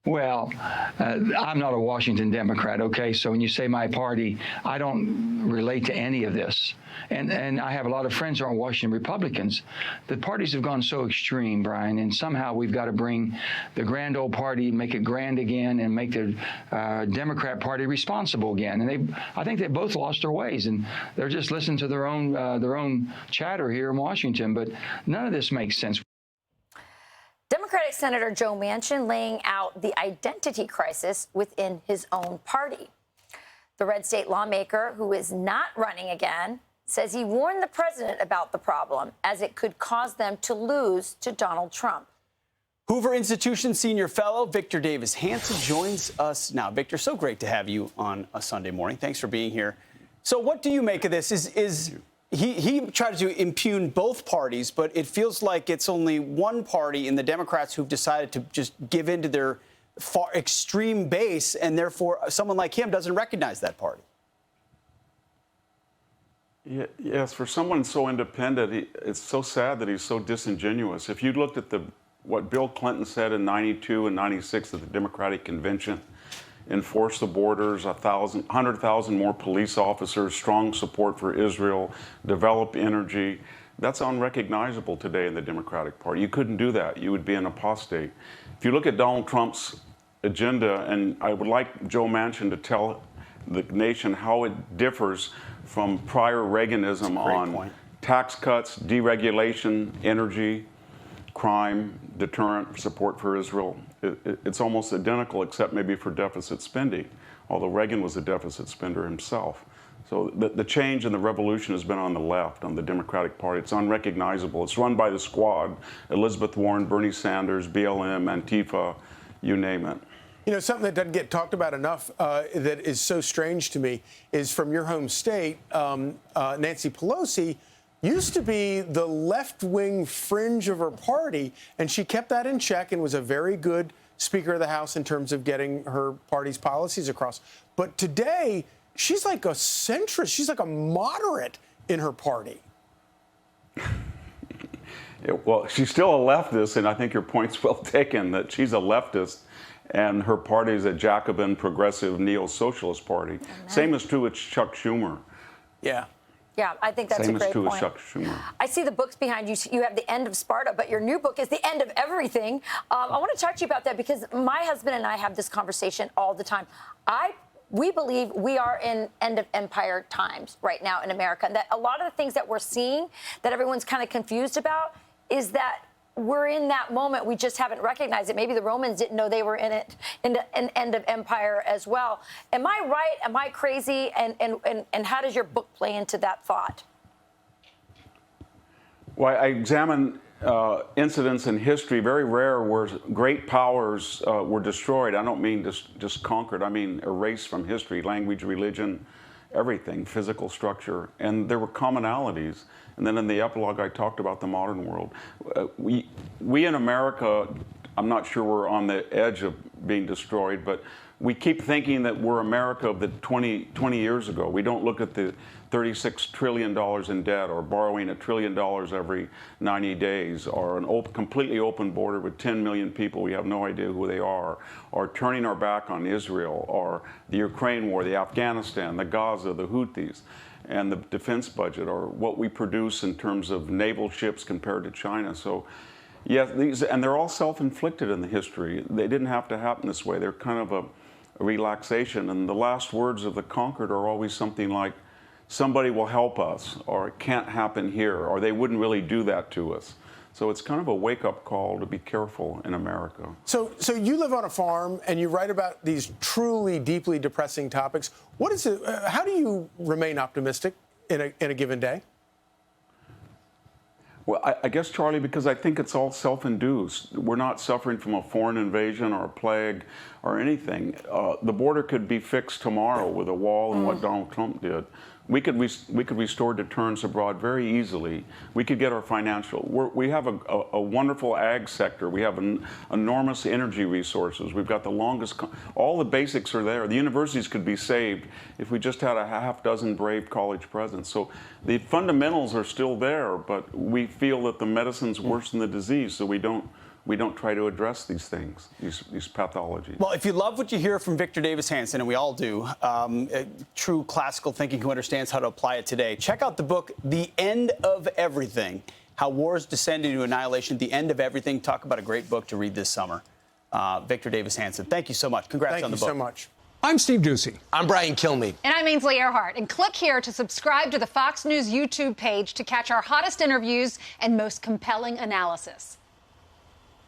Well, I'm not a Washington Democrat, okay? So when you say my party, I don't relate to any of this. And I have a lot of friends who are Washington Republicans. The parties have gone so extreme, Brian, and somehow we've got to bring the grand old party, make it grand again, and make the Democrat Party responsible again. And I think they both lost their ways, and they're just listening to their own chatter here in Washington. But none of this makes sense. Democratic Senator Joe Manchin laying out the identity crisis within his own party. The red state lawmaker, who is not running again, says he warned the president about the problem as it could cause them to lose to Donald Trump. Hoover Institution senior fellow Victor Davis Hanson joins us now. Victor, so great to have you on a Sunday morning. Thanks for being here. So what do you make of this? He tried to impugn both parties, but it feels like it's only one party in the Democrats who've decided to just give in to their far extreme base, and therefore someone like him doesn't recognize that party. Yes, for someone so independent, it's so sad that he's so disingenuous. If you looked at what Bill Clinton said in '92 and '96 at the Democratic Convention, enforce the borders, 100,000 more police officers, strong support for Israel, develop energy. That's unrecognizable today in the Democratic Party. You couldn't do that. You would be an apostate. If you look at Donald Trump's agenda, and I would like Joe Manchin to tell the nation how it differs from prior Reaganism on tax cuts, deregulation, energy, crime, deterrent, support for Israel. It's almost identical, except maybe for deficit spending, although Reagan was a deficit spender himself. So the change and the revolution has been on the left, on the Democratic Party. It's unrecognizable. It's run by the squad: Elizabeth Warren, Bernie Sanders, BLM, Antifa, you name it. You know, something that doesn't get talked about enough that is so strange to me is from your home state, Nancy Pelosi used to be the left-wing fringe of her party, and she kept that in check and was a very good Speaker of the House in terms of getting her party's policies across. But today, she's like a centrist. She's like a moderate in her party. Well, she's still a leftist, and I think your point's well taken, that she's a leftist, and her party is a Jacobin, progressive, neo-socialist party. Amen. Same is true with Chuck Schumer. Yeah. Yeah, I think that's Same a great true point. as Chuck Schumer. I see the books behind you. You have The End of Sparta, but your new book is The End of Everything. I want to talk to you about that because my husband and I have this conversation all the time. We believe we are in end of empire times right now in America. And that a lot of the things that we're seeing that everyone's kind of confused about is that we're in that moment. We just haven't recognized it. Maybe the Romans didn't know they were in it, in an end of empire as well. Am I right? Am I crazy? And how does your book play into that thought? Well, I examine incidents in history, very rare, where great powers were destroyed. I don't mean just conquered. I mean erased from history, language, religion, everything, physical structure. And there were commonalities. And then in the epilogue, I talked about the modern world. We in America, I'm not sure we're on the edge of being destroyed, but we keep thinking that we're America of the 20 years ago. We don't look at the $36 trillion in debt, or borrowing $1 trillion every 90 days, or an completely open border with 10 million people we have no idea who they are, or turning our back on Israel, or the Ukraine war, the Afghanistan, the Gaza, the Houthis, and the defense budget, or what we produce in terms of naval ships compared to China. So, yes, and they're all self-inflicted in the history. They didn't have to happen this way. They're kind of a relaxation. And the last words of the conquered are always something like, somebody will help us, or it can't happen here, or they wouldn't really do that to us. So it's kind of a wake-up call to be careful in America. So you live on a farm and you write about these truly deeply depressing topics. What is it? How do you remain optimistic in a given day? Well, I guess, Charlie, because I think it's all self-induced. We're not suffering from a foreign invasion or a plague or anything. The border could be fixed tomorrow with a wall and what Donald Trump did. We could restore deterrence abroad very easily. We could get our financial. We have a wonderful ag sector. We have enormous energy resources. We've got the longest. All the basics are there. The universities could be saved if we just had a half dozen brave college presidents. So the fundamentals are still there, but we feel that the medicine's worse than the disease, so we don't we don't try to address these things, these pathologies. Well, if you love what you hear from Victor Davis Hanson, and we all do, true classical thinking who understands how to apply it today, check out the book, The End of Everything, How Wars Descend into Annihilation, The End of Everything. Talk about a great book to read this summer. Victor Davis Hanson, thank you so much. Congrats on the book. Thank you so much. I'm Steve Ducey. I'm Brian Kilmeade. And I'm Ainsley Earhart. And click here to subscribe to the Fox News YouTube page to catch our hottest interviews and most compelling analysis.